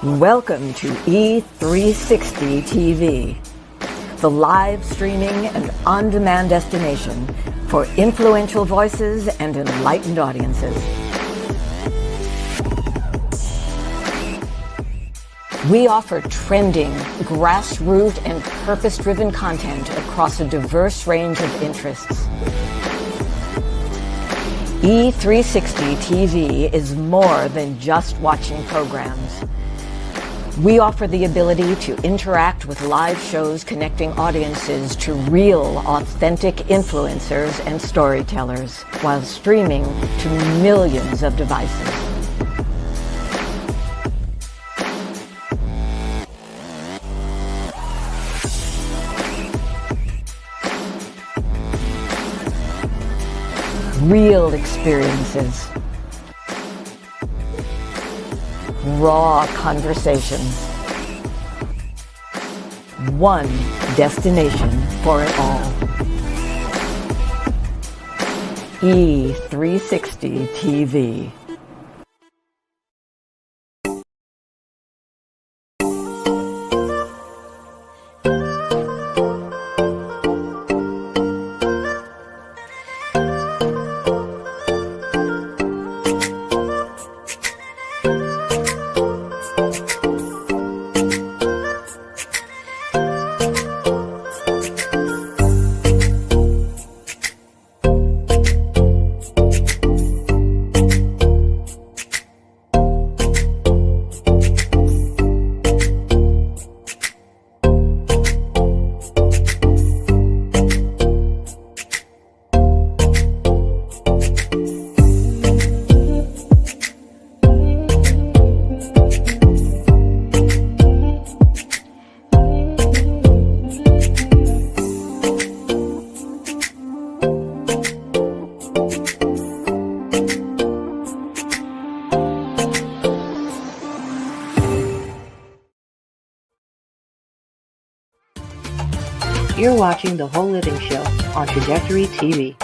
Welcome to E360 TV, the live streaming and on-demand destination for influential voices and enlightened audiences. We offer trending, grassroots, and purpose-driven content across a diverse range of interests. E360 TV is more than just watching programs. We offer the ability to interact with live shows connecting audiences to real, authentic influencers and storytellers while streaming to millions of devices. Real experiences. Raw conversations. One destination for it all. E360 TV. You're watching The Whole Living Show on Trajectory TV.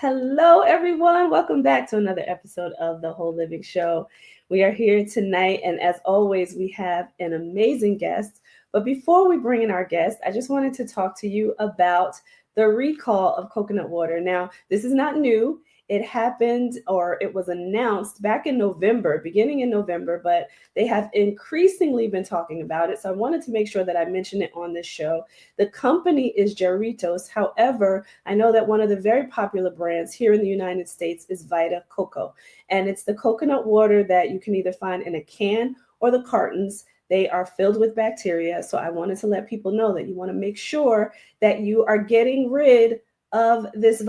Hello, everyone. Welcome back to another episode of The Whole Living Show. We are here tonight, and as always, we have an amazing guest. But before we bring in our guest, I just wanted to talk to you about the recall of coconut water. Now, this is not new. It happened, or it was announced back in November, beginning in November, but they have increasingly been talking about it. So I wanted to make sure that I mention it on this show. The company is Jarritos. However, I know that one of the very popular brands here in the United States is Vita Coco. And it's the coconut water that you can either find in a can or the cartons. They are filled with bacteria. So I wanted to let people know that you want to make sure that you are getting rid of this this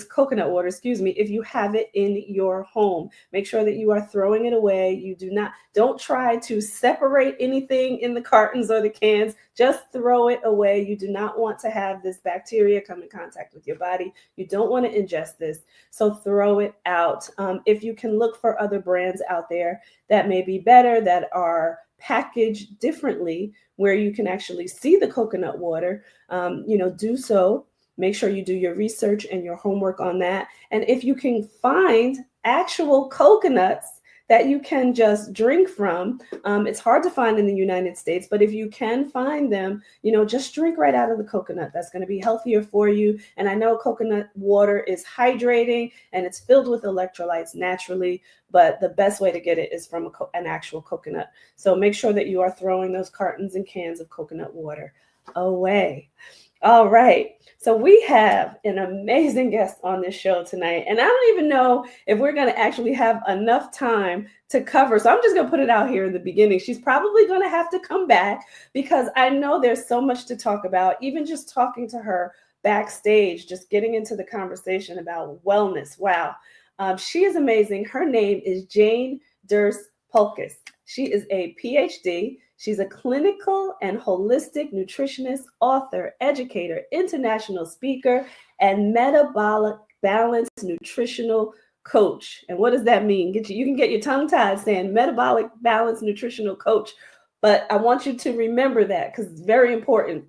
coconut water, if you have it in your home. Make sure that you are throwing it away. You don't try to separate anything in the cartons or the cans. Just throw it away. You do not want to have this bacteria come in contact with your body. You don't want to ingest this. So throw it out. If you can look for other brands out there that may be better, that are packaged differently, where you can actually see the coconut water, do so. Make sure you do your research and your homework on that. And if you can find actual coconuts that you can just drink from. It's hard to find in the United States, but if you can find them, just drink right out of the coconut. That's going to be healthier for you. And I know coconut water is hydrating and it's filled with electrolytes naturally, but the best way to get it is from an actual coconut. So make sure that you are throwing those cartons and cans of coconut water away. All right. So we have an amazing guest on this show tonight. And I don't even know if we're going to actually have enough time to cover. So I'm just going to put it out here in the beginning. She's probably going to have to come back because I know there's so much to talk about. Even just talking to her backstage, just getting into the conversation about wellness. Wow. She is amazing. Her name is Jane Durst-Pulkys. She is a PhD. She's a clinical and holistic nutritionist, author, educator, international speaker, and metabolic balanced nutritional coach. And what does that mean? You can get your tongue tied saying metabolic balanced nutritional coach, but I want you to remember that because it's very important.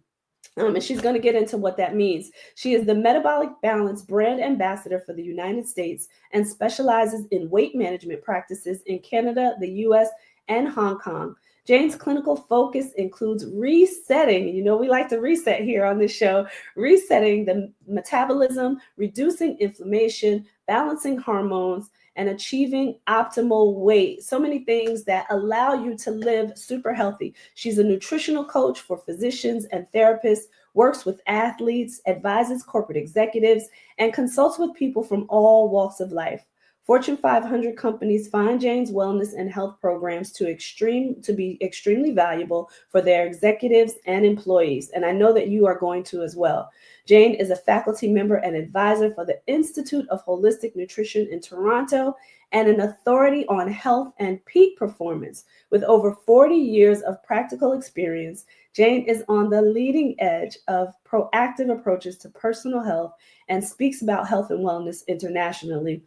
And she's going to get into what that means. She is the Metabolic Balance brand ambassador for the United States and specializes in weight management practices in Canada, the US, and Hong Kong. Jane's clinical focus includes resetting, we like to reset here on this show, resetting the metabolism, reducing inflammation, balancing hormones, and achieving optimal weight. So many things that allow you to live super healthy. She's a nutritional coach for physicians and therapists, works with athletes, advises corporate executives, and consults with people from all walks of life. Fortune 500 companies find Jane's wellness and health programs to be extremely valuable for their executives and employees. And I know that you are going to as well. Jane is a faculty member and advisor for the Institute of Holistic Nutrition in Toronto and an authority on health and peak performance. With over 40 years of practical experience, Jane is on the leading edge of proactive approaches to personal health and speaks about health and wellness internationally.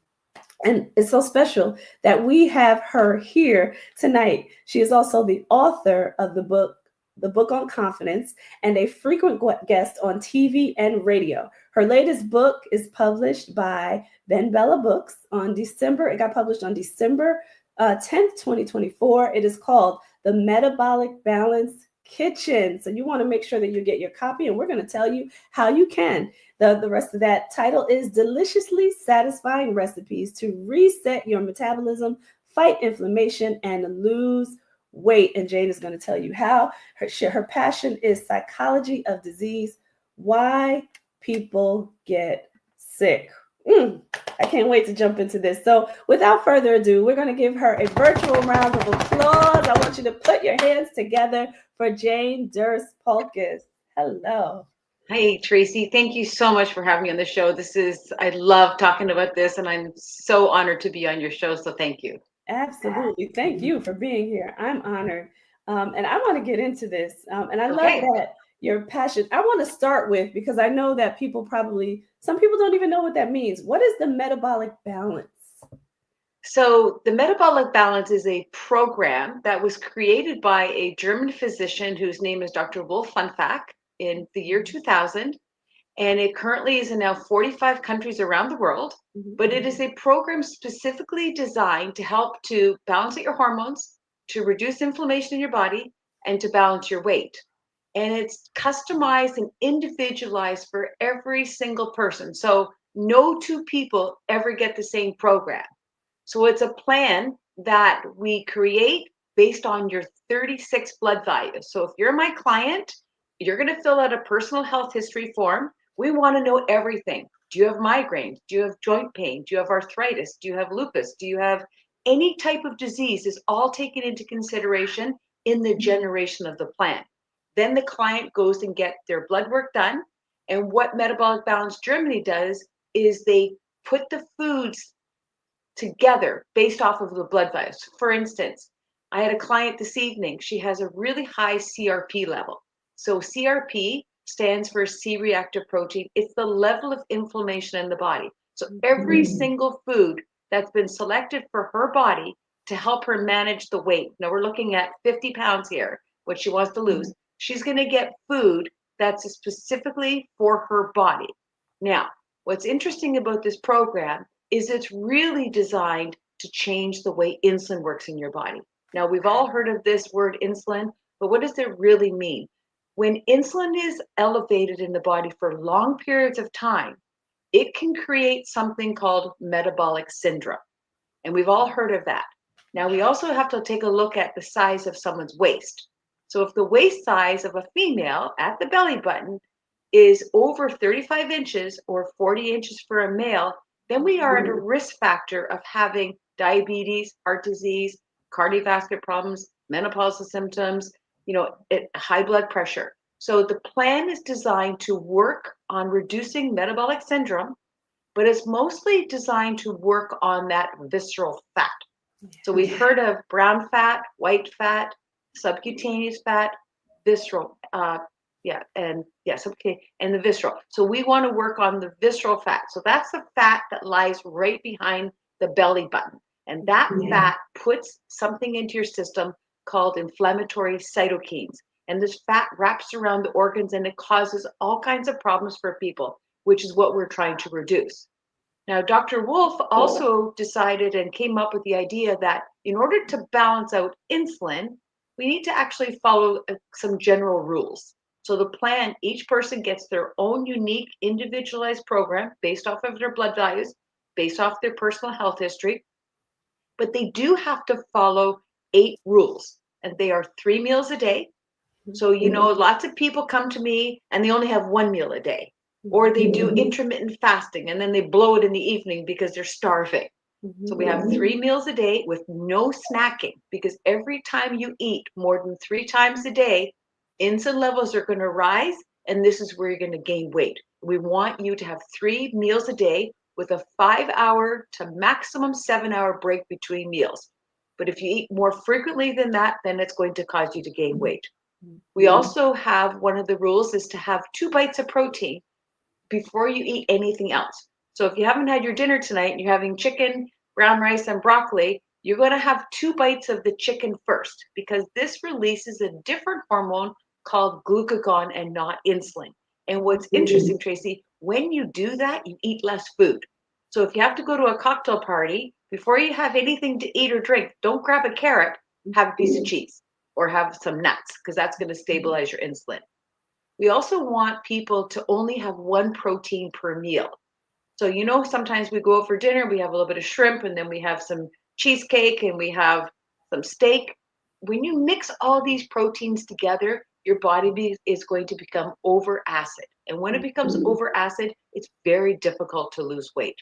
And it's so special that we have her here tonight. She is also the author of the book on confidence, and a frequent guest on TV and radio. Her latest book is published by Ben Bella Books it got published on December 10th, 2024. It is called The Metabolic Balance Kitchen. So you want to make sure that you get your copy, and we're going to tell you how you can. The rest of that title is Deliciously Satisfying Recipes to Reset Your Metabolism, Fight Inflammation, and Lose Weight. And Jane is going to tell you how. Her passion is psychology of disease, why people get sick. I can't wait to jump into this. So without further ado, we're going to give her a virtual round of applause. I want you to put your hands together for Jane Durst-Pulkys. Hello. Hi, Tracy. Thank you so much for having me on the show. I love talking about this, and I'm so honored to be on your show. So thank you. Absolutely. Thank you for being here. I'm honored. And I want to get into this. And I love that your passion. I want to start with, because I know that some people don't even know what that means. What is the metabolic balance? So the Metabolic Balance is a program that was created by a German physician whose name is Dr. Wolf Funfack in the year 2000. And it currently is in now 45 countries around the world. But it is a program specifically designed to help to balance out your hormones, to reduce inflammation in your body, and to balance your weight. And it's customized and individualized for every single person. So no two people ever get the same program. So it's a plan that we create based on your 36 blood values. So if you're my client, you're going to fill out a personal health history form. We want to know everything. Do you have migraines? Do you have joint pain? Do you have arthritis? Do you have lupus? Do you have any type of disease? Is all taken into consideration in the generation of the plan. Then the client goes and get their blood work done. And what Metabolic Balance Germany does is they put the foods together based off of the blood values. For instance, I had a client this evening. She has a really high CRP level. So CRP stands for C-reactive protein. It's the level of inflammation in the body. So every single food that's been selected for her body to help her manage the weight. Now we're looking at 50 pounds here, what she wants to lose. She's going to get food that's specifically for her body. Now, what's interesting about this program is it's really designed to change the way insulin works in your body. Now, we've all heard of this word insulin, but what does it really mean? When insulin is elevated in the body for long periods of time, it can create something called metabolic syndrome. And we've all heard of that. Now, we also have to take a look at the size of someone's waist. So if the waist size of a female at the belly button is over 35 inches or 40 inches for a male, then we are at a risk factor of having diabetes, heart disease, cardiovascular problems, menopausal symptoms, high blood pressure. So the plan is designed to work on reducing metabolic syndrome, but it's mostly designed to work on that visceral fat. So we've heard of brown fat, white fat, subcutaneous fat, visceral, and the visceral. So we want to work on the visceral fat. So that's the fat that lies right behind the belly button. And that fat puts something into your system called inflammatory cytokines. And this fat wraps around the organs and it causes all kinds of problems for people, which is what we're trying to reduce. Now, Dr. Wolf also decided and came up with the idea that in order to balance out insulin, we need to actually follow some general rules. So the plan, each person gets their own unique individualized program based off of their blood values, based off their personal health history, but they do have to follow 8 rules, and they are 3 meals a day. So, lots of people come to me and they only have 1 meal a day, or they do intermittent fasting and then they blow it in the evening because they're starving. So we have 3 meals a day with no snacking, because every time you eat more than 3 times a day, insulin levels are going to rise, and this is where you're going to gain weight. We want you to have 3 meals a day with a 5-hour to maximum 7-hour break between meals. But if you eat more frequently than that, then it's going to cause you to gain weight. We also have, one of the rules is to have 2 bites of protein before you eat anything else. So if you haven't had your dinner tonight and you're having chicken, brown rice, and broccoli, you're going to have 2 bites of the chicken first, because this releases a different hormone called glucagon and not insulin. And what's interesting, Tracy, when you do that, you eat less food. So if you have to go to a cocktail party, before you have anything to eat or drink, don't grab a carrot, have a piece of cheese or have some nuts, because that's going to stabilize your insulin. We also want people to only have 1 protein per meal. So, sometimes we go out for dinner, we have a little bit of shrimp, and then we have some cheesecake, and we have some steak. When you mix all these proteins together, your body is going to become over acid. And when it becomes over acid, it's very difficult to lose weight.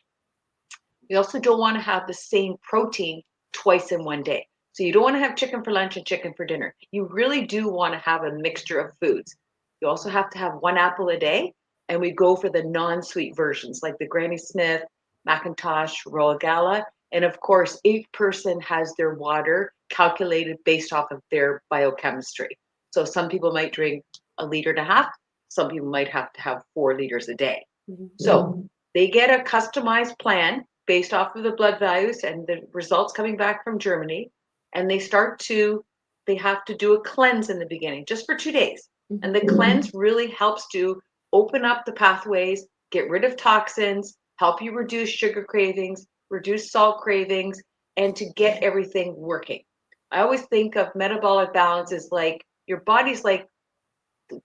We also don't want to have the same protein twice in one day. So you don't want to have chicken for lunch and chicken for dinner. You really do want to have a mixture of foods. You also have to have 1 apple a day, and we go for the non-sweet versions like the Granny Smith, Macintosh, Royal Gala. And of course, each person has their water calculated based off of their biochemistry. So some people might drink 1.5 liters. Some people might have to have 4 liters a day. So they get a customized plan based off of the blood values and the results coming back from Germany. And they have to do a cleanse in the beginning, just for 2 days. And the cleanse really helps to open up the pathways, get rid of toxins, help you reduce sugar cravings, reduce salt cravings, and to get everything working. I always think of metabolic balance as like your body's like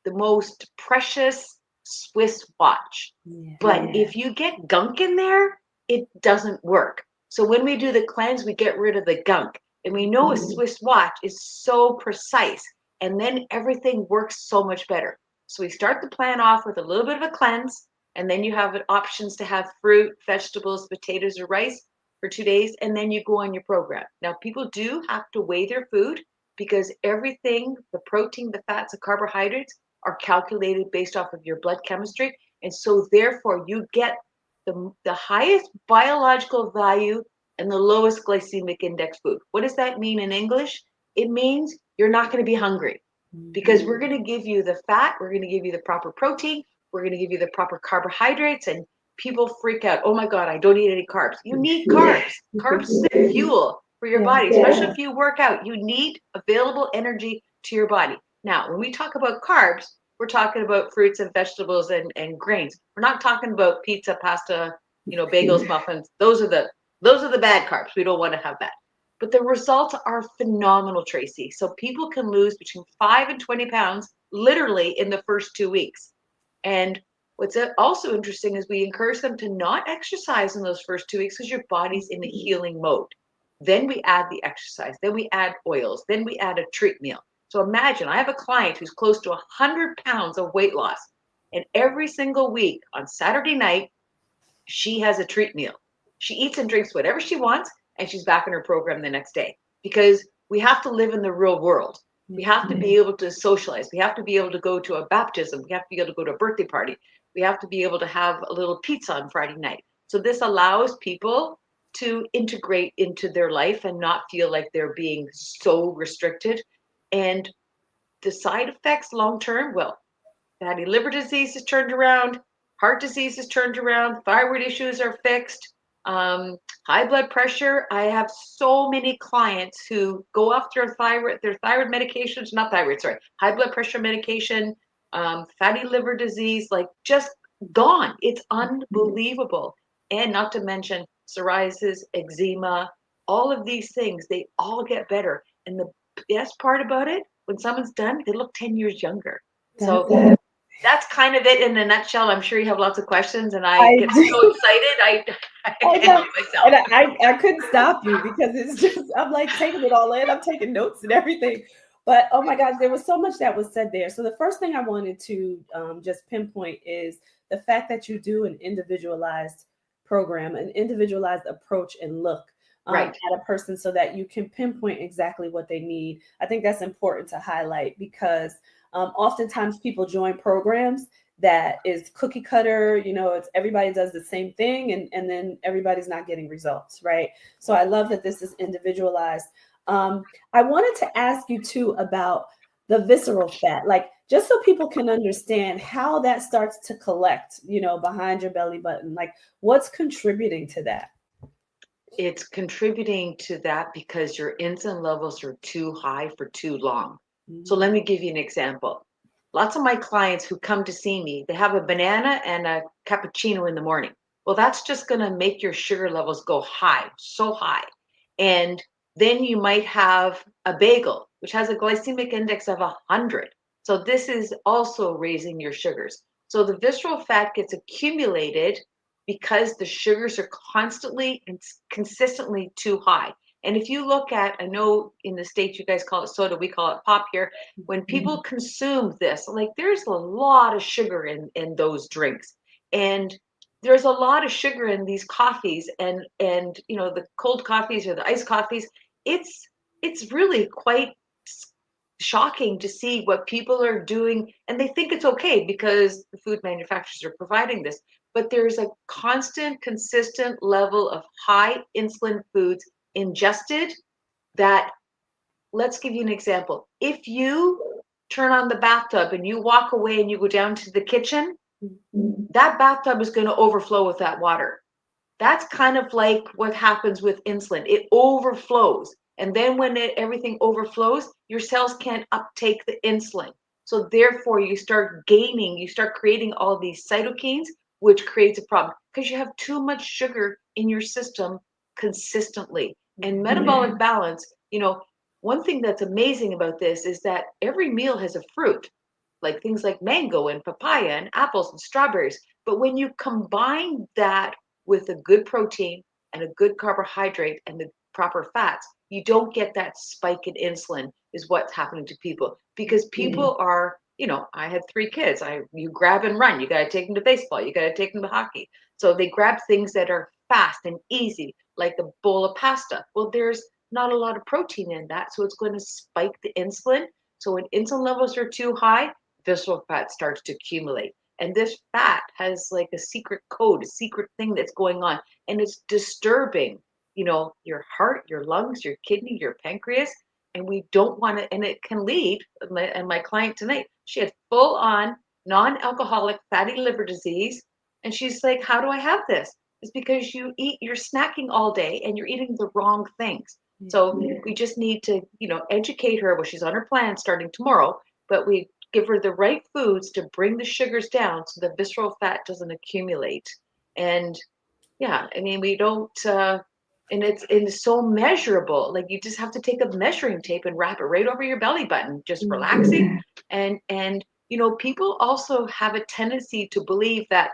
the most precious Swiss watch. But if you get gunk in there, it doesn't work. So when we do the cleanse, we get rid of the gunk. And we know a Swiss watch is so precise, and then everything works so much better. So we start the plan off with a little bit of a cleanse, and then you have options to have fruit, vegetables, potatoes, or rice for 2 days, and then you go on your program. Now, people do have to weigh their food, because everything, the protein, the fats, the carbohydrates, are calculated based off of your blood chemistry. And so therefore you get the highest biological value and the lowest glycemic index food. What does that mean in English? It means you're not going to be hungry, because we're going to give you the fat, we're going to give you the proper protein, we're going to give you the proper carbohydrates. And people freak out. Oh my God, I don't eat any carbs. You need carbs. Carbs is fuel for your body, especially if you work out. You need available energy to your body. Now, when we talk about carbs, we're talking about fruits and vegetables and grains. We're not talking about pizza, pasta, bagels, muffins. Those are the Those are the bad carbs. We don't want to have that. But the results are phenomenal, Tracy. So people can lose between 5 and 20 pounds literally in the first 2 weeks. And what's also interesting is we encourage them to not exercise in those first 2 weeks because your body's in a healing mode. Then we add the exercise, then we add oils, then we add a treat meal. So imagine I have a client who's close to 100 pounds of weight loss. And every single week on Saturday night, she has a treat meal. She eats and drinks whatever she wants, and she's back in her program the next day. Because we have to live in the real world. We have to be able to socialize. We have to be able to go to a baptism. We have to be able to go to a birthday party. We have to be able to have a little pizza on Friday night. So this allows people to integrate into their life and not feel like they're being so restricted. And the side effects long term, well, fatty liver disease is turned around, heart disease is turned around, thyroid issues are fixed, high blood pressure. I have so many clients who go off their thyroid medications, not thyroid, sorry, high blood pressure medication, fatty liver disease, like just gone. It's unbelievable. And not to mention psoriasis, eczema, all of these things, they all get better. And the best part about it, when someone's done, they look 10 years younger. So that's kind of it in a nutshell. I'm sure you have lots of questions, and I get so excited. I can't help myself. And I couldn't stop you because it's just, I'm like taking it all in. I'm taking notes and everything. But oh my gosh, there was so much that was said there. So the first thing I wanted to just pinpoint is the fact that you do an individualized program, an individualized approach and look at a person so that you can pinpoint exactly what they need. I think that's important to highlight because oftentimes people join programs that is cookie cutter, it's everybody does the same thing and then everybody's not getting results, right? So I love that this is individualized. I wanted to ask you too about the visceral fat, like just so people can understand how that starts to collect, behind your belly button, like what's contributing to that? It's contributing to that because your insulin levels are too high for too long. So let me give you an example. Lots of my clients who come to see me, they have a banana and a cappuccino in the morning. Well, that's just going to make your sugar levels go high, so high. And then you might have a bagel, which has a glycemic index of 100. So this is also raising your sugars. So the visceral fat gets accumulated because the sugars are constantly and consistently too high. And if you look at, I know in the States you guys call it soda, we call it pop here. When people consume this, like there's a lot of sugar in those drinks. And there's a lot of sugar in these coffees and the cold coffees or the iced coffees. It's really quite shocking to see what people are doing, and they think it's okay because the food manufacturers are providing this. But there's a constant, consistent level of high insulin foods ingested that, let's give you an example. If you turn on the bathtub and you walk away and you go down to the kitchen, that bathtub is going to overflow with that water. That's kind of like what happens with insulin. It overflows. And then when everything overflows, your cells can't uptake the insulin. So therefore, you start creating all these cytokines, which creates a problem because you have too much sugar in your system consistently. And metabolic balance, one thing that's amazing about this is that every meal has a fruit, like things like mango and papaya and apples and strawberries. But when you combine that with a good protein and a good carbohydrate and the proper fats, you don't get that spike in insulin is what's happening to people because people are, I had 3 kids. You grab and run. You got to take them to baseball. You got to take them to hockey. So they grab things that are fast and easy, like a bowl of pasta. Well, there's not a lot of protein in that, so it's going to spike the insulin. So when insulin levels are too high, visceral fat starts to accumulate. And this fat has like a secret code, a secret thing that's going on. And it's disturbing, your heart, your lungs, your kidney, your pancreas. And we don't want to, and it can lead, and my client tonight, she had full on non-alcoholic fatty liver disease. And she's like, how do I have this? It's because you're snacking all day and you're eating the wrong things. So we just need to, educate her. Well, she's on her plan starting tomorrow, but we give her the right foods to bring the sugars down so the visceral fat doesn't accumulate. And yeah, I mean, we don't, it's so measurable. Like you just have to take a measuring tape and wrap it right over your belly button, just Mhm. relaxing. And people also have a tendency to believe that,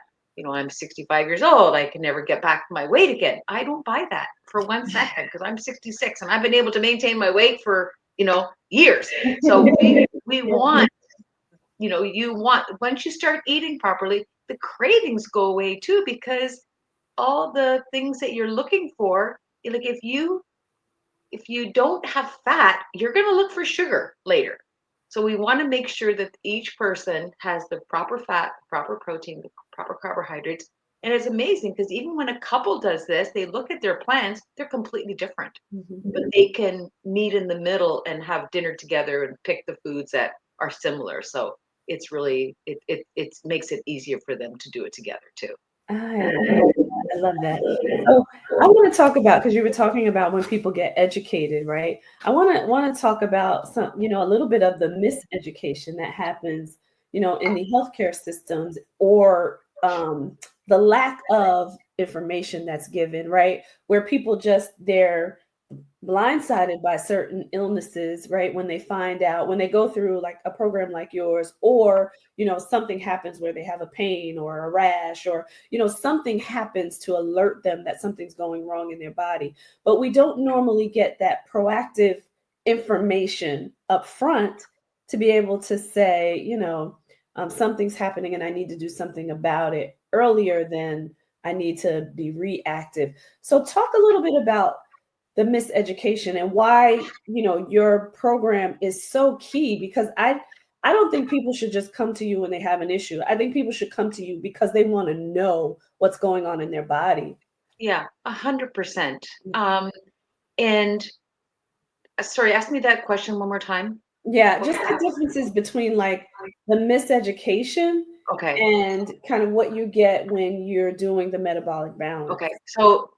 I'm 65 years old, I can never get back my weight again. I don't buy that for 1 second, because I'm 66 and I've been able to maintain my weight for, years. So we Yeah. want, you want, once you start eating properly, the cravings go away too, because all the things that you're looking for, like if you don't have fat, you're going to look for sugar later. So we want to make sure that each person has the proper fat, proper protein, the proper carbohydrates. And it's amazing because even when a couple does this, they look at their plans, they're completely different. Mhm. But they can meet in the middle and have dinner together and pick the foods that are similar. So it's really, it makes it easier for them to do it together too. I love that. So I want to talk about, because you were talking about when people get educated, right? I want to talk about some, a little bit of the miseducation that happens, in the healthcare systems, or the lack of information that's given, right? Where people just they're blindsided by certain illnesses, right? When they find out, when they go through like a program like yours, or something happens where they have a pain or a rash, or something happens to alert them that something's going wrong in their body. But we don't normally get that proactive information up front to be able to say, something's happening and I need to do something about it earlier than I need to be reactive. So talk a little bit about the miseducation and why your program is so key, because I don't think people should just come to you when they have an issue. I think people should come to you because they want to know what's going on in their body. Yeah, 100%. And sorry, ask me that question one more time. Yeah, just the differences between like the miseducation Okay. and kind of what you get when you're doing the metabolic balance. So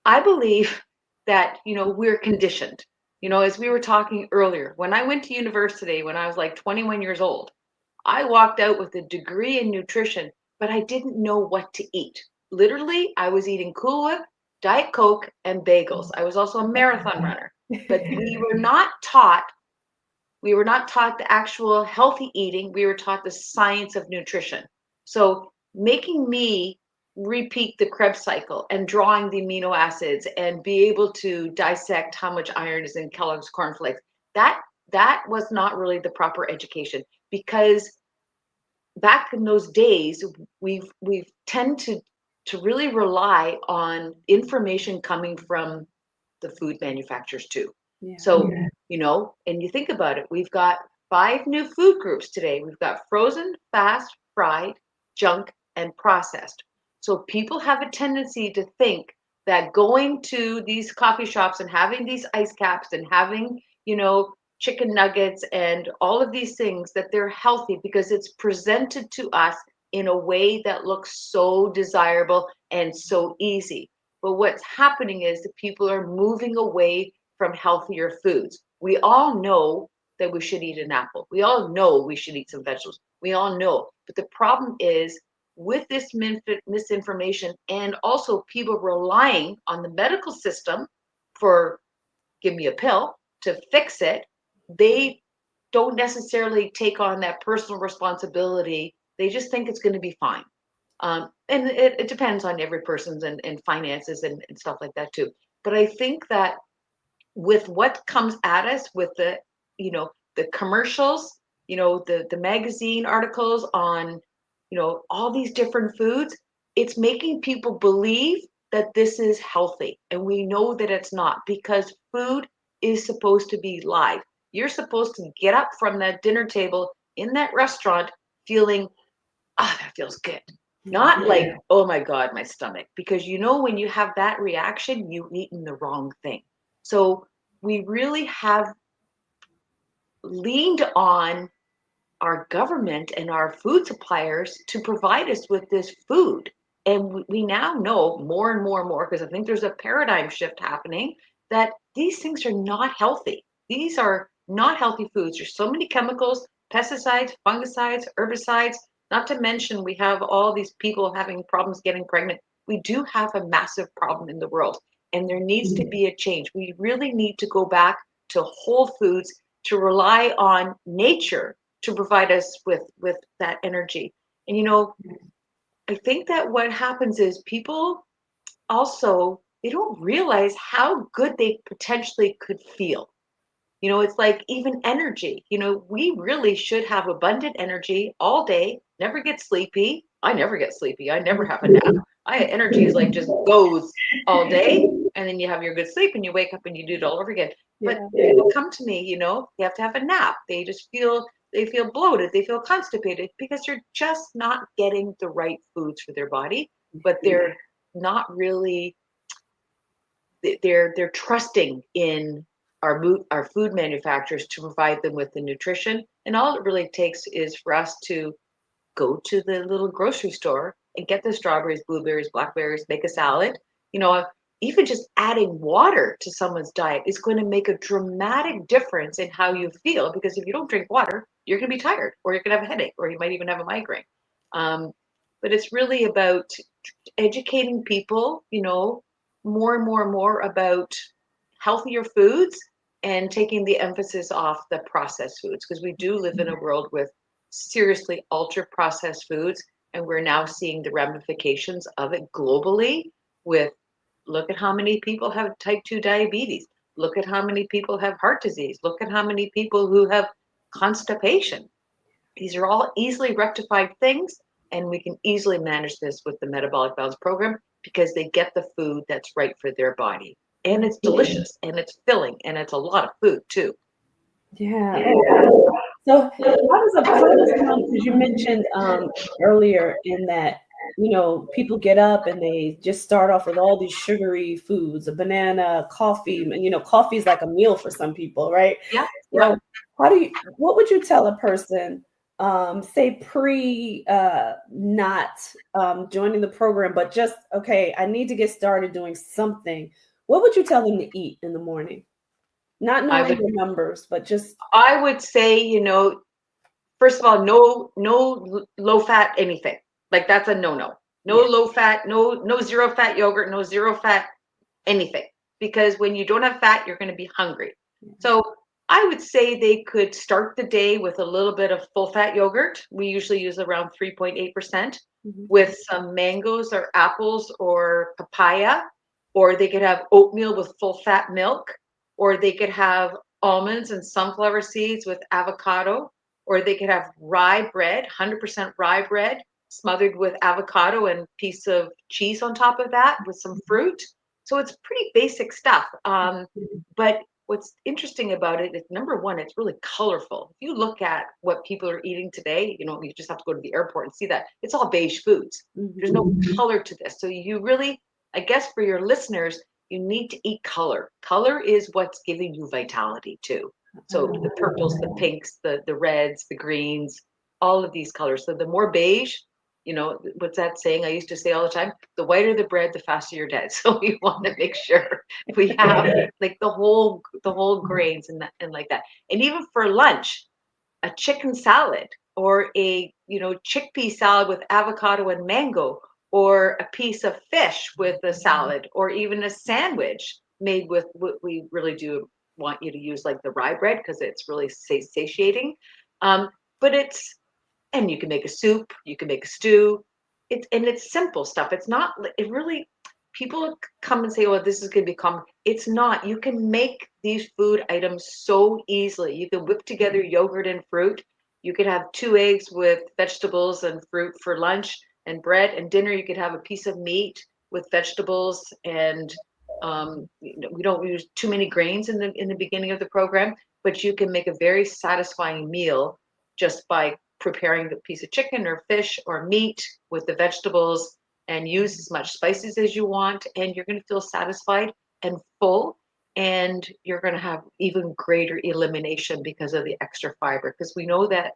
I believe that, we're conditioned. As we were talking earlier, when I went to university when I was like 21 years old, I walked out with a degree in nutrition, but I didn't know what to eat. Literally, I was eating Cool Whip, Diet Coke, and bagels. I was also a marathon runner, but we were not taught the actual healthy eating. We were taught the science of nutrition. So making me repeat the Krebs cycle and drawing the amino acids and be able to dissect how much iron is in Kellogg's cornflakes, that was not really the proper education, because back in those days we've tend to really rely on information coming from the food manufacturers too. Yeah. So, and you think about it, we've got 5 new food groups today. We've got frozen, fast, fried, junk, and processed. So people have a tendency to think that going to these coffee shops and having these ice caps and having, chicken nuggets and all of these things, that they're healthy because it's presented to us in a way that looks so desirable and so easy. But what's happening is that people are moving away from healthier foods. We all know that we should eat an apple. We all know we should eat some vegetables. We all know. But the problem is, with this misinformation, and also people relying on the medical system for give me a pill to fix it, they don't necessarily take on that personal responsibility. They just think it's going to be fine. And it depends on every person's and finances and stuff like that too. But I think that with what comes at us with the commercials, the magazine articles on, all these different foods, it's making people believe that this is healthy. And we know that it's not, because food is supposed to be live. You're supposed to get up from that dinner table in that restaurant feeling, that feels good. Not like, oh my God, my stomach. Because when you have that reaction, you've eaten the wrong thing. So we really have leaned on our government and our food suppliers to provide us with this food. And we now know more and more and more, because I think there's a paradigm shift happening, that these things are not healthy. These are not healthy foods. There's so many chemicals, pesticides, fungicides, herbicides, not to mention we have all these people having problems getting pregnant. we do have a massive problem in the world, and there needs to be a change. We really need to go back to whole foods, to rely on nature to provide us with that energy. And I think that what happens is people also, they don't realize how good they potentially could feel. It's like even energy. We really should have abundant energy all day, never get sleepy. I never get sleepy. I never have a nap. Energy is like just goes all day, and then you have your good sleep and you wake up and you do it all over again. But people come to me, you have to have a nap. They just they feel bloated, they feel constipated because they're just not getting the right foods for their body, but they're not really, they're trusting in our food manufacturers to provide them with the nutrition. And all it really takes is for us to go to the little grocery store and get the strawberries, blueberries, blackberries, make a salad. Even just adding water to someone's diet is going to make a dramatic difference in how you feel, because if you don't drink water, you're going to be tired, or you're going to have a headache, or you might even have a migraine. But it's really about educating people, more and more and more about healthier foods and taking the emphasis off the processed foods, because we do live in a world with seriously ultra processed foods, and we're now seeing the ramifications of it globally. Look at how many people have type 2 diabetes. Look at how many people have heart disease. Look at how many people who have constipation. These are all easily rectified things, and we can easily manage this with the Metabolic Balance Program, because they get the food that's right for their body. And it's delicious, and it's filling, and it's a lot of food too. Yeah. So how does because you mentioned earlier in that, people get up and they just start off with all these sugary foods, a banana, coffee, coffee is like a meal for some people, right? Yeah. So what would you tell a person, say not joining the program, but just, okay, I need to get started doing something. What would you tell them to eat in the morning? Not knowing the numbers, but just. I would say, first of all, no low fat anything. Like that's a no. No low fat, no zero fat yogurt, no zero fat anything. Because when you don't have fat, you're going to be hungry. So I would say they could start the day with a little bit of full fat yogurt. We usually use around 3.8% with some mangoes or apples or papaya, or they could have oatmeal with full fat milk, or they could have almonds and sunflower seeds with avocado, or they could have rye bread, 100% rye bread, smothered with avocado and piece of cheese on top of that with some fruit. So it's pretty basic stuff. But what's interesting about it is, number one, it's really colorful. If you look at what people are eating today, you just have to go to the airport and see that it's all beige foods. There's no color to this. So you really, I guess for your listeners, you need to eat color. Color is what's giving you vitality too. So the purples, the pinks, the reds, the greens, all of these colors. So the more beige, what's that saying I used to say all the time? The whiter the bread, the faster you're dead. So we want to make sure we have like the whole grains and like that. And even for lunch, a chicken salad or a chickpea salad with avocado and mango, or a piece of fish with a salad, or even a sandwich made with what we really do want you to use, like the rye bread, because it's really satiating. And you can make a soup, you can make a stew. It's simple stuff. It's not, people come and say, well, this is going to be common. It's not. You can make these food items so easily. You can whip together yogurt and fruit. You could have 2 eggs with vegetables and fruit for lunch, and bread. And dinner, you could have a piece of meat with vegetables. And we don't use too many grains in the beginning of the program, but you can make a very satisfying meal just by preparing the piece of chicken or fish or meat with the vegetables, and use as much spices as you want, and you're going to feel satisfied and full, and you're going to have even greater elimination because of the extra fiber, because we know that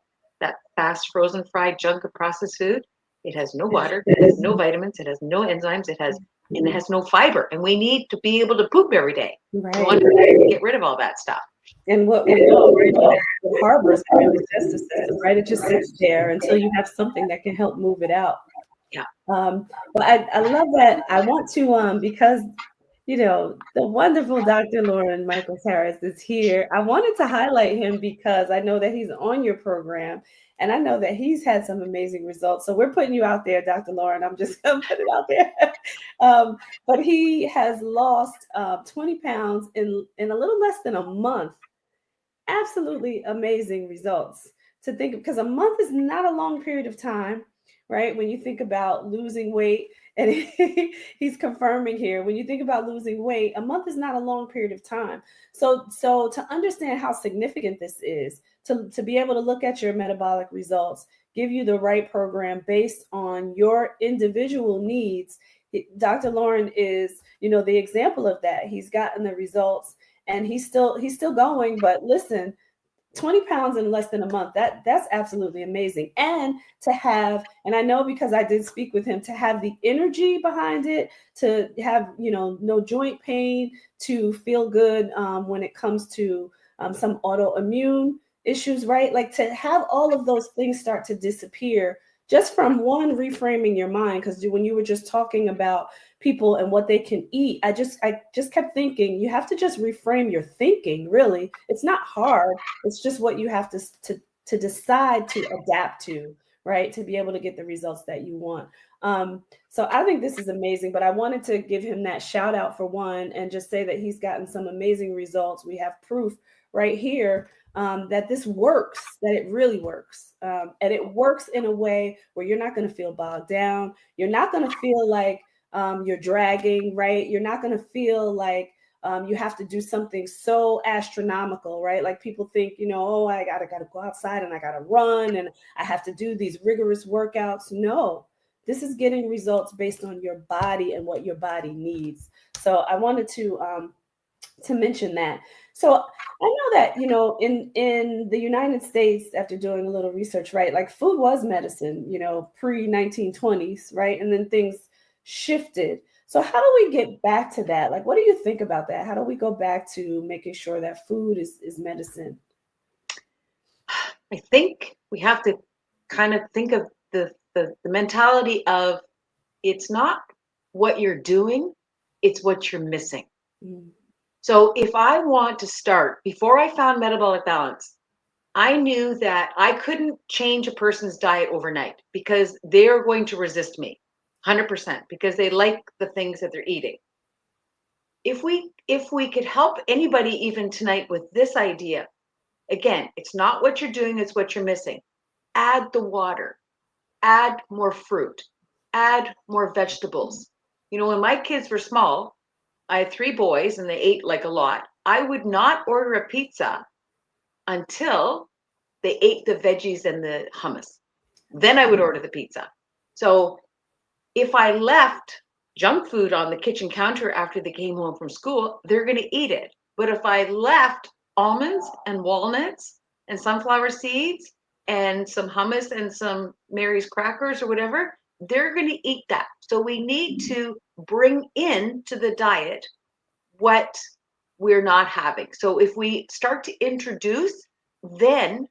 fast frozen fried junk of processed food, it has no water, it has no vitamins, it has no enzymes, it has no fiber, and we need to be able to poop every day. Right. We want to get rid of all that stuff. And what we know, it harbors in the digestive system, right? It just sits there until you have something that can help move it out. Yeah. But I love that. I want to, because, the wonderful Dr. Lauren Michaels Harris is here. I wanted to highlight him because I know that he's on your program and I know that he's had some amazing results. So we're putting you out there, Dr. Lauren. I'm just going to put it out there. But he has lost 20 pounds in a little less than a month. Absolutely amazing results to think, because a month is not a long period of time, right? When you think about losing weight, and he's confirming here, when you think about losing weight, a month is not a long period of time. So to understand how significant this is, to be able to look at your metabolic results, give you the right program based on your individual needs. Dr. Lauren is, the example of that. He's gotten the results and he's still going. But listen, 20 pounds in less than a month, that's absolutely amazing. And to have, and I know because I did speak with him, to have the energy behind it, to have, no joint pain, to feel good when it comes to some autoimmune issues, right? Like to have all of those things start to disappear just from one, reframing your mind. Because when you were just talking about people and what they can eat, I just kept thinking, you have to just reframe your thinking. Really, it's not hard. It's just what you have to decide to adapt to, right, to be able to get the results that you want. So I think this is amazing, but I wanted to give him that shout out for one, and just say that he's gotten some amazing results. We have proof right here that this works, that it really works. And it works in a way where you're not going to feel bogged down. You're not going to feel like you're dragging, right? You're not going to feel like you have to do something so astronomical, right? Like people think, oh, I gotta go outside and I gotta run and I have to do these rigorous workouts. No, this is getting results based on your body and what your body needs. So I wanted to mention that. So I know that, in the United States, after doing a little research, right, like food was medicine, pre 1920s, right? And then things shifted. So how do we get back to that? Like, what do you think about that? How do we go back to making sure that food is medicine? I think we have to kind of think of the mentality of, it's not what you're doing, it's what you're missing. Mm. So if I want to start, before I found metabolic balance, I knew that I couldn't change a person's diet overnight because they're going to resist me 100% because they like the things that they're eating. If we could help anybody even tonight with this idea, again, it's not what you're doing, it's what you're missing. Add the water, add more fruit, add more vegetables. When my kids were small, I had 3 boys and they ate like a lot. I would not order a pizza until they ate the veggies and the hummus. Then I would order the pizza. So if I left junk food on the kitchen counter after they came home from school, they're going to eat it. But if I left almonds and walnuts and sunflower seeds and some hummus and some Mary's crackers or whatever, they're going to eat that. So we need to bring into the diet what we're not having. So if we start to introduce, then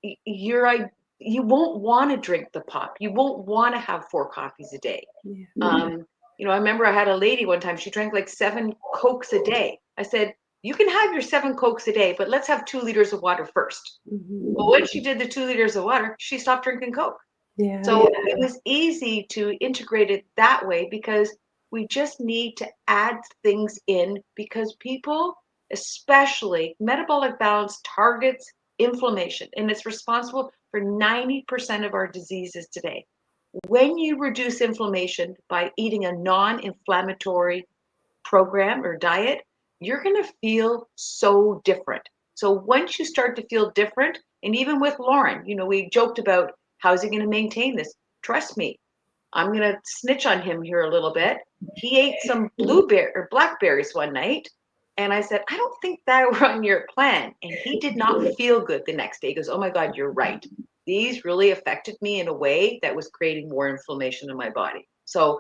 you won't want to drink the pop. You won't want to have 4 coffees a day. Yeah. I remember I had a lady one time, she drank like 7 Cokes a day. I said, you can have your 7 Cokes a day, but let's have 2 liters of water first. Mm-hmm. Well, when she did the 2 liters of water, she stopped drinking Coke. Yeah. So it was easy to integrate it that way because we just need to add things in, because people, especially metabolic balance, targets inflammation, and it's responsible for 90% of our diseases today. When you reduce inflammation by eating a non-inflammatory program or diet, you're going to feel so different. So once you start to feel different, and even with Lauren, we joked about how's he going to maintain this. Trust me, I'm going to snitch on him here a little bit. He ate some blueberry or blackberries one night, and I said, I don't think that were on your plan. And he did not feel good the next day. He goes, oh my God, you're right. These really affected me in a way that was creating more inflammation in my body. So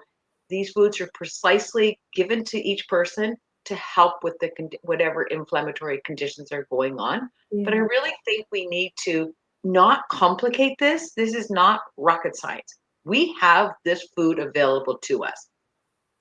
these foods are precisely given to each person to help with whatever inflammatory conditions are going on. Yeah. But I really think we need to not complicate this. This is not rocket science. We have this food available to us.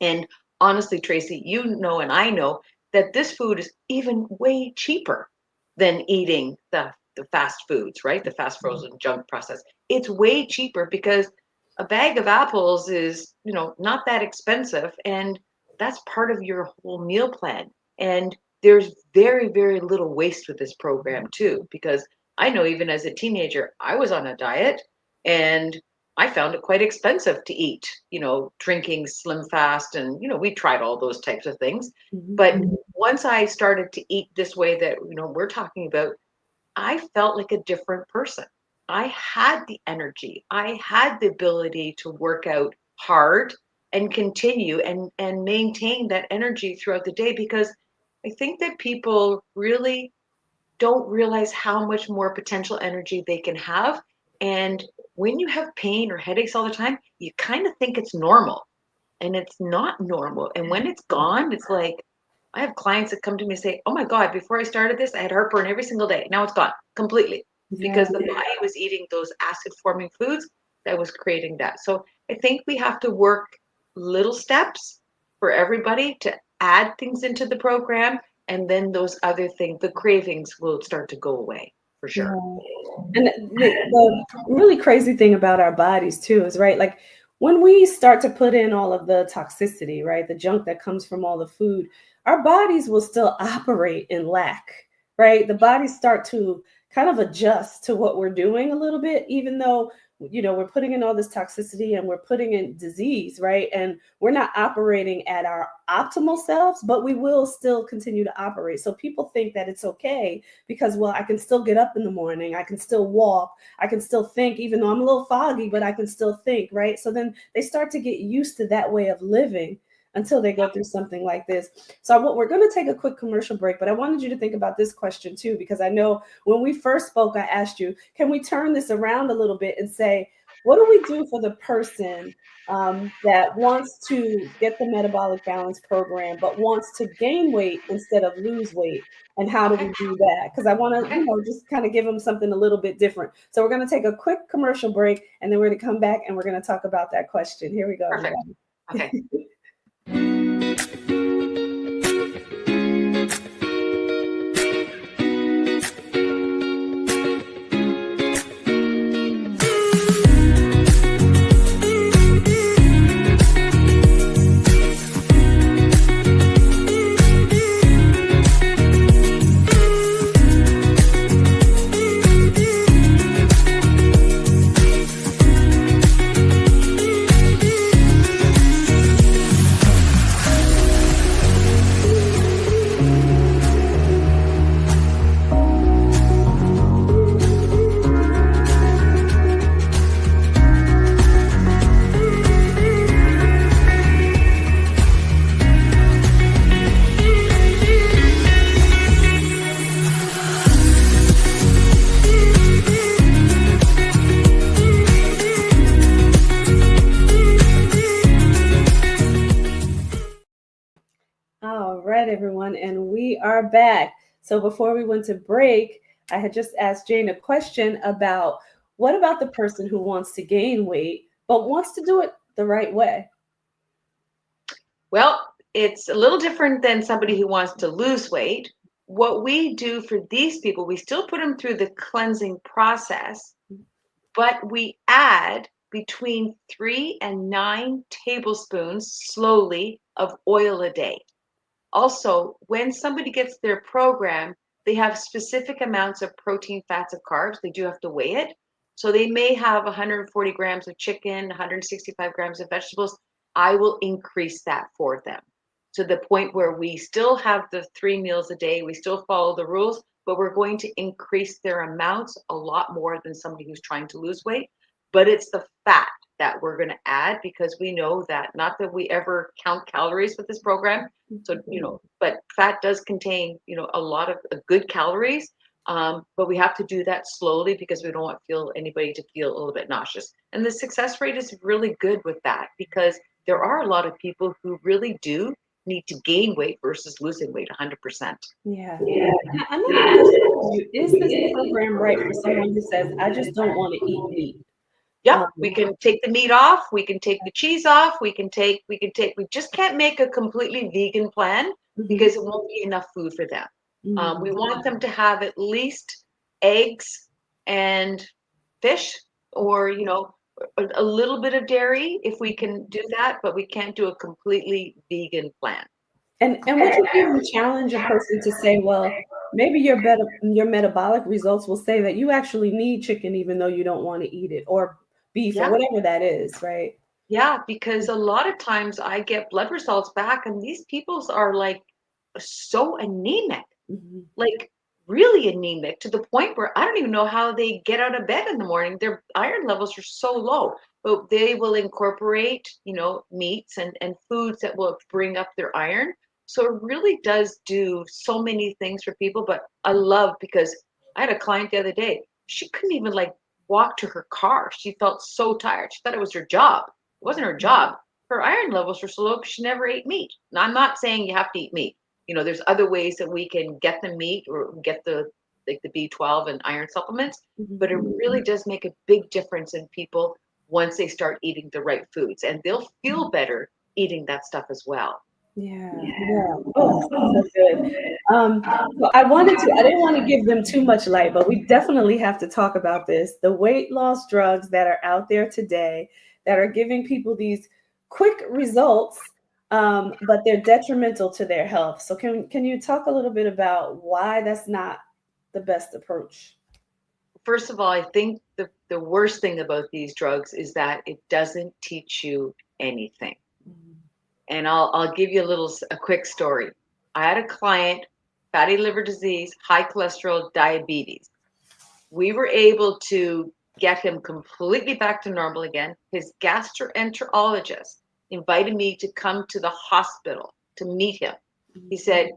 And honestly, Tracy, you know, and I know that this food is even way cheaper than eating the fast foods, right? The fast frozen junk process. It's way cheaper because a bag of apples is, you know, not that expensive. And that's part of your whole meal plan. And there's very, very little waste with this program too, because I know even as a teenager, I was on a diet and I found it quite expensive to eat, you know, drinking Slim Fast. And, you know, we tried all those types of things. But once I started to eat this way that, you know, we're talking about, I felt like a different person. I had the energy. I had the ability to work out hard and continue and maintain that energy throughout the day, because I think that people really don't realize how much more potential energy they can have. And when you have pain or headaches all the time, you kind of think it's normal, and it's not normal. And when it's gone, it's like, I have clients that come to me and say, oh my God, before I started this, I had heartburn every single day. Now it's gone completely because the body was eating those acid forming foods that was creating that. So I think we have to work little steps for everybody to add things into the program. And then those other things, the cravings will start to go away for sure. And the really crazy thing about our bodies too is, right, like when we start to put in all of the toxicity, right, the junk that comes from all the food, our bodies will still operate in lack, right? The bodies start to kind of adjust to what we're doing a little bit, even though, you know, we're putting in all this toxicity and we're putting in disease, right? And we're not operating at our optimal selves, but we will still continue to operate. So people think that it's okay because, well, I can still get up in the morning, I can still walk, I can still think, even though I'm a little foggy, but I can still think, right? So then they start to get used to that way of living until they go through something like this. So we're going to take a quick commercial break, but I wanted you to think about this question too, because I know when we first spoke, I asked you, can we turn this around a little bit and say, what do we do for the person that wants to get the metabolic balance program, but wants to gain weight instead of lose weight? And how do we do that? Because I want to, you know, just kind of give them something a little bit different. So we're going to take a quick commercial break, and then we're going to come back and we're going to talk about that question. Here we go. Perfect. Okay. Everyone, and we are back. So before we went to break, I had just asked Jane a question about what about the person who wants to gain weight but wants to do it the right way? Well, it's a little different than somebody who wants to lose weight. What we do for these people, we still put them through the cleansing process, but we add between 3 and 9 tablespoons slowly of oil a day. Also, when somebody gets their program, they have specific amounts of protein, fats, and carbs. They do have to weigh it. So they may have 140 grams of chicken, 165 grams of vegetables. I will increase that for them to the point where we still have the 3 meals a day. We still follow the rules, but we're going to increase their amounts a lot more than somebody who's trying to lose weight. But it's the fat that we're going to add, because we know that, not that we ever count calories with this program. So, you know, but fat does contain, you know, a lot of good calories. But we have to do that slowly because we don't want anybody to feel a little bit nauseous. And the success rate is really good with that, because there are a lot of people who really do need to gain weight versus losing weight 100%. Yeah. I'm going to ask you, is this program right for someone who says, I just don't want to eat meat? Yeah, we can take the meat off, we can take the cheese off, we just can't make a completely vegan plan because it won't be enough food for them. We want them to have at least eggs and fish, or, a little bit of dairy if we can do that, but we can't do a completely vegan plan. And would you even challenge a person to say, well, maybe your metabolic results will say that you actually need chicken even though you don't want to eat it, or beef, or Yeah. whatever that is, right? Yeah, because a lot of times I get blood results back and these people's are like so anemic, like really anemic, to the point where I don't even know how they get out of bed in the morning. Their iron levels are so low, but they will incorporate, meats and foods that will bring up their iron. So it really does do so many things for people. But I love, because I had a client the other day, she couldn't even like walk to her car. She felt so tired. She thought it was her job. It wasn't her job. Her iron levels were so low because she never ate meat. Now, I'm not saying you have to eat meat. There's other ways that we can get the meat or get the B12 and iron supplements, but it really does make a big difference in people once they start eating the right foods, and they'll feel better eating that stuff as well. Yeah. Oh, so good. So I didn't want to give them too much light, but we definitely have to talk about this. The weight loss drugs that are out there today that are giving people these quick results, but they're detrimental to their health. So can you talk a little bit about why that's not the best approach? First of all, I think the worst thing about these drugs is that it doesn't teach you anything. And I'll give you a quick story. I had a client, fatty liver disease, high cholesterol, diabetes. We were able to get him completely back to normal again. His gastroenterologist invited me to come to the hospital to meet him. He said,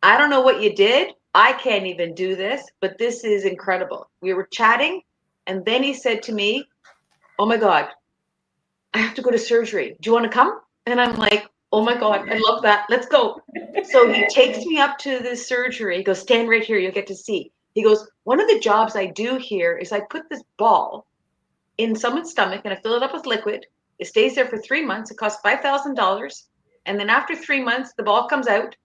I don't know what you did. I can't even do this, but this is incredible. We were chatting, and then he said to me, oh my God, I have to go to surgery. Do you want to come? And I'm like, oh my God, I love that. Let's go. So he takes me up to the surgery. He goes, stand right here. You'll get to see. He goes, one of the jobs I do here is I put this ball in someone's stomach and I fill it up with liquid. It stays there for 3 months. It costs $5,000. And then after 3 months, the ball comes out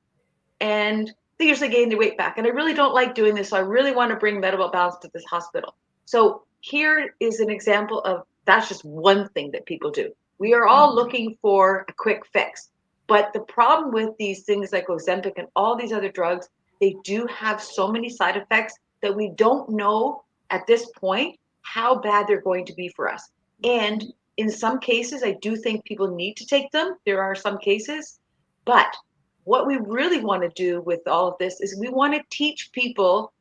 and they usually gain their weight back. And I really don't like doing this. So I really want to bring metabolic balance to this hospital. So here is an example of that's just one thing that people do. We are all looking for a quick fix. But the problem with these things like Ozempic and all these other drugs, they do have so many side effects that we don't know at this point how bad they're going to be for us. And in some cases, I do think people need to take them. There are some cases. But what we really want to do with all of this is we want to teach people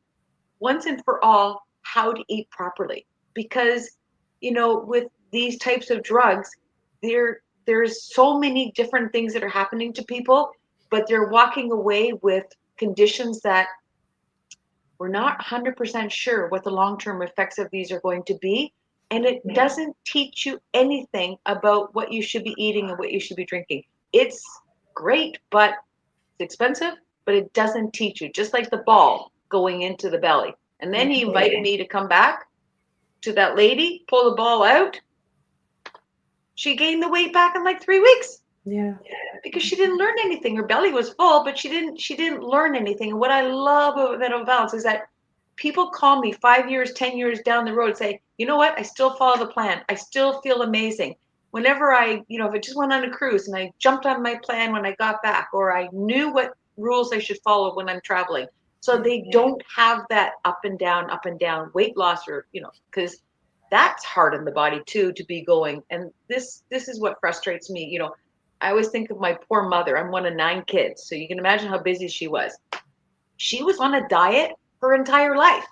once and for all how to eat properly. Because, with these types of drugs, there's so many different things that are happening to people, but they're walking away with conditions that we're not 100% sure what the long-term effects of these are going to be. And it doesn't teach you anything about what you should be eating and what you should be drinking. It's great, but it's expensive, but it doesn't teach you, just like the ball going into the belly. And then he invited me to come back to that lady, pull the ball out. She gained the weight back in like 3 weeks. Yeah. Because she didn't learn anything. Her belly was full, but she didn't learn anything. And what I love about metabolic balance is that people call me 5 years, 10 years down the road, say, you know what? I still follow the plan. I still feel amazing. Whenever if I just went on a cruise and I jumped on my plan when I got back, or I knew what rules I should follow when I'm traveling. So they don't have that up and down weight loss, or, because that's hard on the body too, to be going. And this is what frustrates me. I always think of my poor mother. I'm one of 9 kids. So you can imagine how busy she was. She was on a diet her entire life.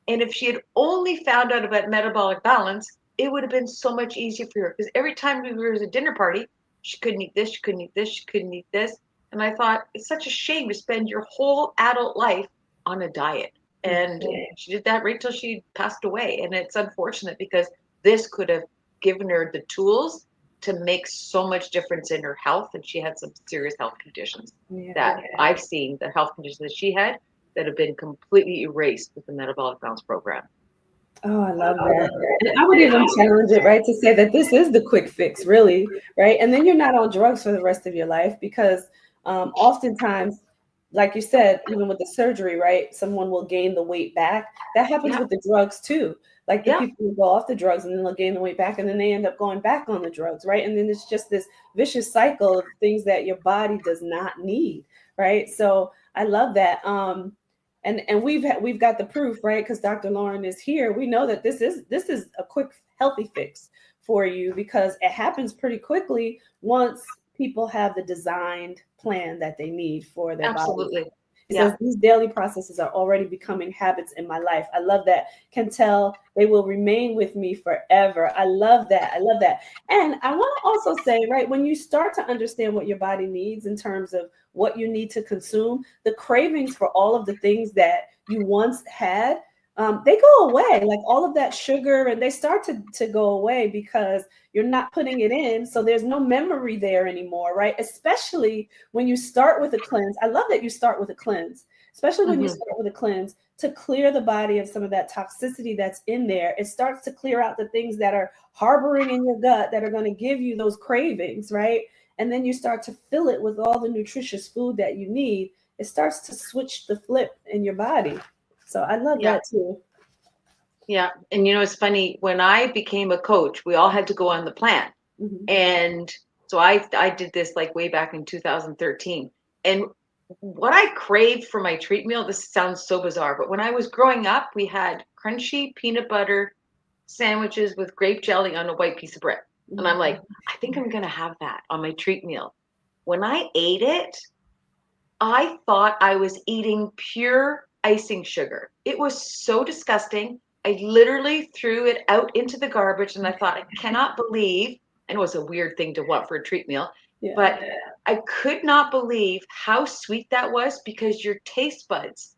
And if she had only found out about metabolic balance, it would have been so much easier for her. Because every time we were at a dinner party, she couldn't eat this, she couldn't eat this, she couldn't eat this. And I thought, it's such a shame to spend your whole adult life on a diet. And she did that right till she passed away. And it's unfortunate because this could have given her the tools to make so much difference in her health. And she had some serious health conditions that I've seen, the health conditions that she had, that have been completely erased with the metabolic balance program. Oh, I love that. And I would even challenge it, right, to say that this is the quick fix, really, right? And then you're not on drugs for the rest of your life because oftentimes, like you said, even with the surgery, right, someone will gain the weight back. That happens Yeah. with the drugs too. Like the Yeah. people who go off the drugs and then they'll gain the weight back and then they end up going back on the drugs, right? And then it's just this vicious cycle of things that your body does not need, right? So I love that. And we've got the proof, right? Because Dr. Lauren is here. We know that this is a quick healthy fix for you because it happens pretty quickly once people have the designed plan that they need for their body. Absolutely. It Yeah. says these daily processes are already becoming habits in my life. I love that. Can tell they will remain with me forever. I love that. I love that. And I want to also say, right, when you start to understand what your body needs in terms of what you need to consume, the cravings for all of the things that you once had, they go away. Like all of that sugar, and they start to go away because you're not putting it in. So there's no memory there anymore, right? Especially when you start with a cleanse. I love that you start with a cleanse, especially when you start with a cleanse to clear the body of some of that toxicity that's in there. It starts to clear out the things that are harboring in your gut that are going to give you those cravings, right? And then you start to fill it with all the nutritious food that you need. It starts to switch the flip in your body. So I love Yeah. that too. Yeah. And it's funny, when I became a coach, we all had to go on the plan. Mhm. And so I did this like way back in 2013. And what I craved for my treat meal, this sounds so bizarre, but when I was growing up, we had crunchy peanut butter sandwiches with grape jelly on a white piece of bread. And I'm like, I think I'm going to have that on my treat meal. When I ate it, I thought I was eating pure icing sugar. It was so disgusting. I literally threw it out into the garbage and I thought, I cannot believe, and it was a weird thing to want for a treat meal, Yeah. but I could not believe how sweet that was because your taste buds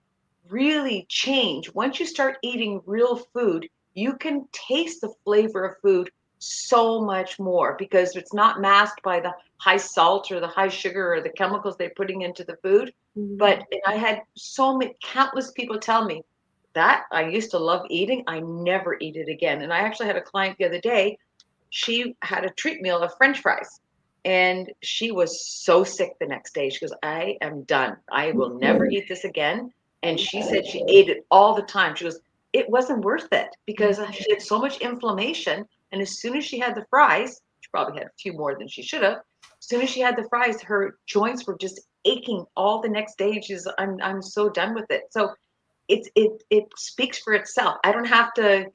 really change. Once you start eating real food, you can taste the flavor of food so much more because it's not masked by the high salt or the high sugar or the chemicals they're putting into the food. Mhm. But I had so many countless people tell me that I used to love eating, I never eat it again. And I actually had a client the other day, she had a treat meal of French fries. And she was so sick the next day. She goes, I am done. I will never eat this again. And she said she ate it all the time. She goes, it wasn't worth it because she had so much inflammation. And as soon as she had the fries, she probably had a few more than she should have. As soon as she had the fries, her joints were just aching all the next day. And she's, I'm so done with it. So it speaks for itself. I don't have to,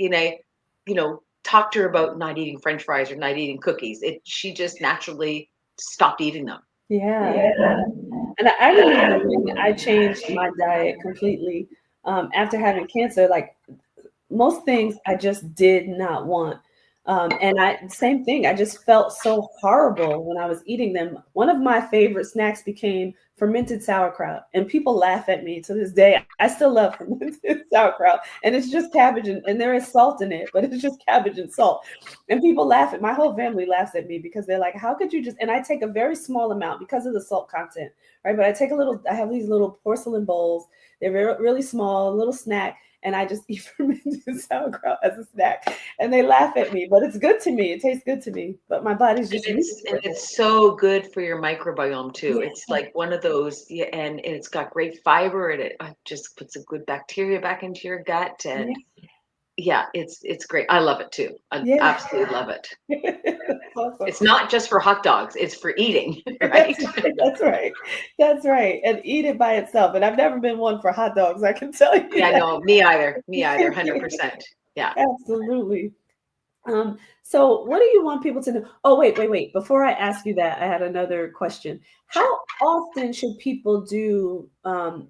talk to her about not eating French fries or not eating cookies. She just naturally stopped eating them. Yeah. Yeah. And I remember when I changed my diet completely after having cancer, like most things I just did not want. And same thing, I just felt so horrible when I was eating them. One of my favorite snacks became fermented sauerkraut, and people laugh at me to this day. I still love fermented sauerkraut, and it's just cabbage and there is salt in it, but it's just cabbage and salt. And people laugh at my whole family laughs at me because they're like, "How could you just?" And I take a very small amount because of the salt content, right? But I take a little. I have these little porcelain bowls. They're really small, little snack and I just eat fermented sauerkraut as a snack. And they laugh at me, but it's good to me. It tastes good to me, but my body's And just used to it. it's so good for your microbiome too. Yeah. It's like one of those, yeah, and it's got great fiber and it just puts a good bacteria back into your gut. Yeah. And yeah, it's great. I love it too. I Yeah. absolutely love it. That's awesome. It's not just for hot dogs, it's for eating, right? That's right. That's right. That's right. And eat it by itself. And I've never been one for hot dogs. I can tell you Yeah, that. no, me either. Me either, 100%. Yeah. Absolutely. So what do you want people to know? Oh, wait. Before I ask you that, I had another question. How Sure. often should people do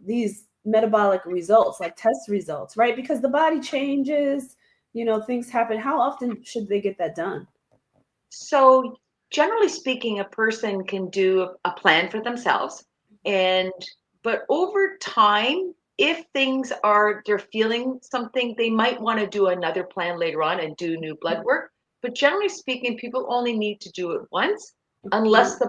these metabolic results, like test results, right? Because the body changes, things happen. How often should they get that done? So, generally speaking, a person can do a plan for themselves. And, but over time, if they're feeling something, they might want to do another plan later on and do new blood work. But generally speaking, people only need to do it once unless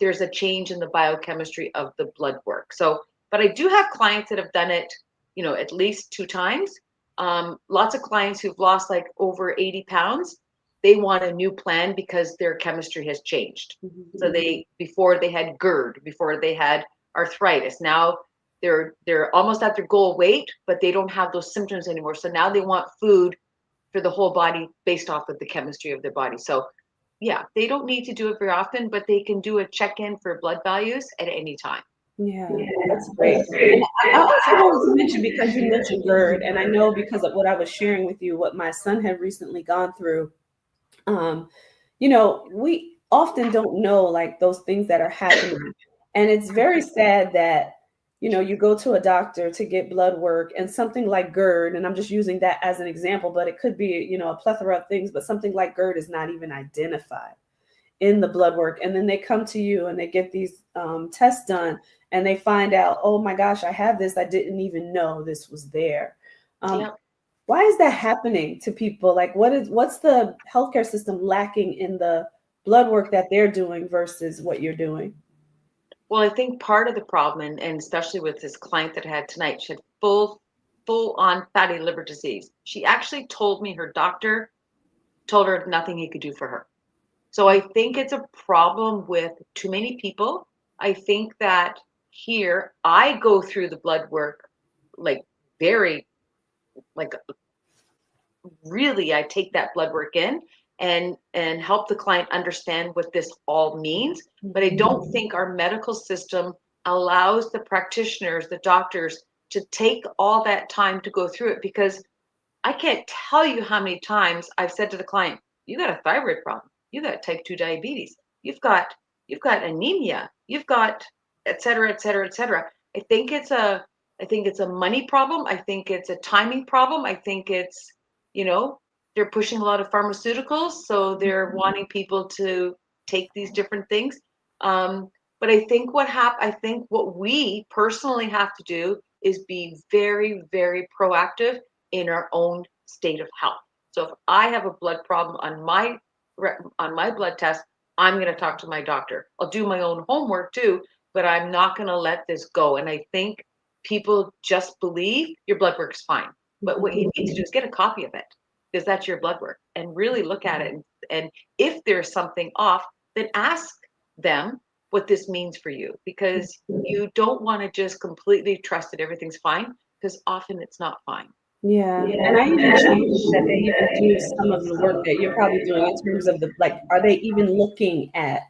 there's a change in the biochemistry of the blood work. So, but I do have clients that have done it, at least 2 times. Lots of clients who've lost like over 80 pounds, they want a new plan because their chemistry has changed. So before they had GERD, before they had arthritis, now they're almost at their goal weight, but they don't have those symptoms anymore. So now they want food for the whole body based off of the chemistry of their body. So yeah, they don't need to do it very often, but they can do a check-in for blood values at any time. Yeah, that's great. And I also wanted to mention, because you mentioned GERD, and I know because of what I was sharing with you, what my son had recently gone through. We often don't know like those things that are happening. And it's very sad that, you go to a doctor to get blood work and something like GERD, and I'm just using that as an example, but it could be, a plethora of things, but something like GERD is not even identified in the blood work. And then they come to you and they get these tests done and they find out, oh my gosh, I have this. I didn't even know this was there. Why is that happening to people? Like, what's the healthcare system lacking in the blood work that they're doing versus what you're doing? Well, I think part of the problem, and especially with this client that I had tonight, she had full on fatty liver disease. She actually told me her doctor told her nothing he could do for her. So I think it's a problem with too many people. I think that here I go through the blood work like very, like really, I take that blood work in and help the client understand what this all means. But I don't think our medical system allows the practitioners, the doctors, to take all that time to go through it, because I can't tell you how many times I've said to the client, you got a thyroid problem, you got type 2 diabetes, you've got anemia, you've got et cetera, et cetera, et cetera. I think it's a money problem. I think it's a timing problem. I think it's, they're pushing a lot of pharmaceuticals, so they're wanting people to take these different things. But I think what we personally have to do is be very, very proactive in our own state of health. So if I have a blood problem on my blood test, I'm going to talk to my doctor. I'll do my own homework too, but I'm not going to let this go. And I think people just believe your blood work's fine. But what you need to do is get a copy of it, because that's your blood work, and really look at it. And if there's something off, then ask them what this means for you, because you don't want to just completely trust that everything's fine, because often it's not fine. Yeah. And I even challenge that they even do some of the work that you're probably doing in terms of are they even looking at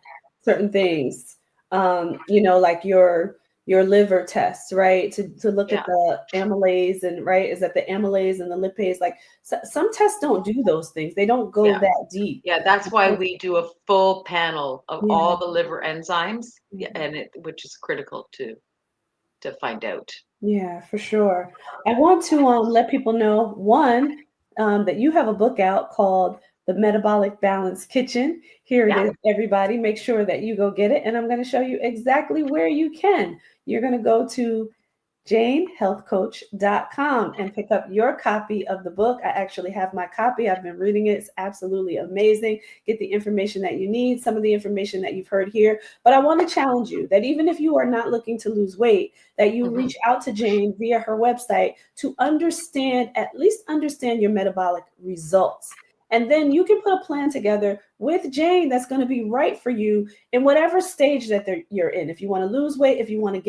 certain things? Like your liver tests, right? To look at the amylase, and right, is that the amylase and the lipase? Like some tests don't do those things. They don't go that deep. Yeah, that's why we do a full panel of all the liver enzymes, which is critical to find out. Yeah, for sure. I want to let people know, one, that you have a book out called The Metabolic Balance Kitchen. Here it is, everybody. Make sure that you go get it. And I'm going to show you exactly where you can. You're going to go to janehealthcoach.com and pick up your copy of the book. I actually have my copy. I've been reading it. It's absolutely amazing. Get the information that you need, some of the information that you've heard here. But I want to challenge you that even if you are not looking to lose weight, that you reach out to Jane via her website to at least understand your metabolic results. And then you can put a plan together with Jane that's going to be right for you in whatever stage that you're in. If you want to lose weight, if you want to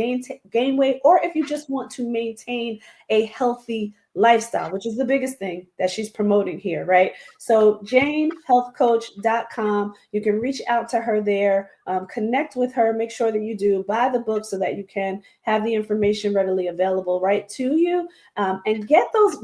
gain weight, or if you just want to maintain a healthy lifestyle, which is the biggest thing that she's promoting here, right? So janehealthcoach.com, you can reach out to her there, connect with her, make sure that you do buy the book so that you can have the information readily available right to you, and get those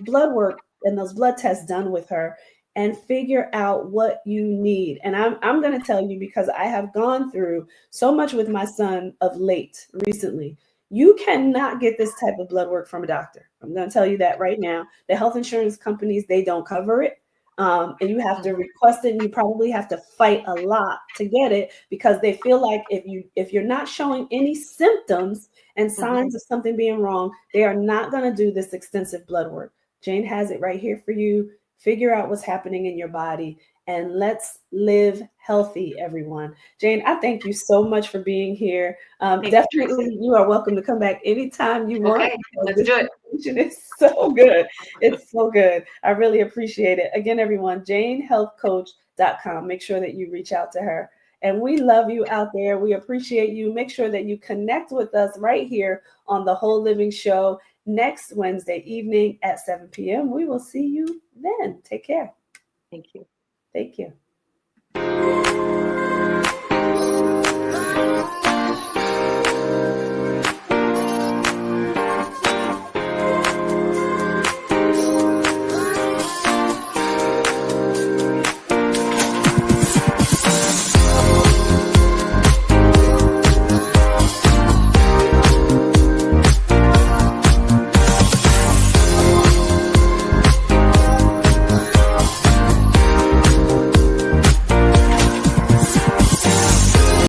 blood work and those blood tests done with her, and figure out what you need. And I'm going to tell you, because I have gone through so much with my son of late recently. You cannot get this type of blood work from a doctor. I'm going to tell you that right now. The health insurance companies, they don't cover it. And you have to request it, and you probably have to fight a lot to get it, because they feel like if you're not showing any symptoms and signs of something being wrong, they are not going to do this extensive blood work. Jane has it right here for you. Figure out what's happening in your body and let's live healthy, everyone. Jane, I thank you so much for being here. Definitely, you are welcome to come back anytime you want. Okay, let's do it. It's so good. It's so good. I really appreciate it. Again, everyone, janehealthcoach.com. Make sure that you reach out to her. And we love you out there. We appreciate you. Make sure that you connect with us right here on the Whole Living Show next Wednesday evening at 7 p.m. We will see you then. Take care. Thank you. Thank you.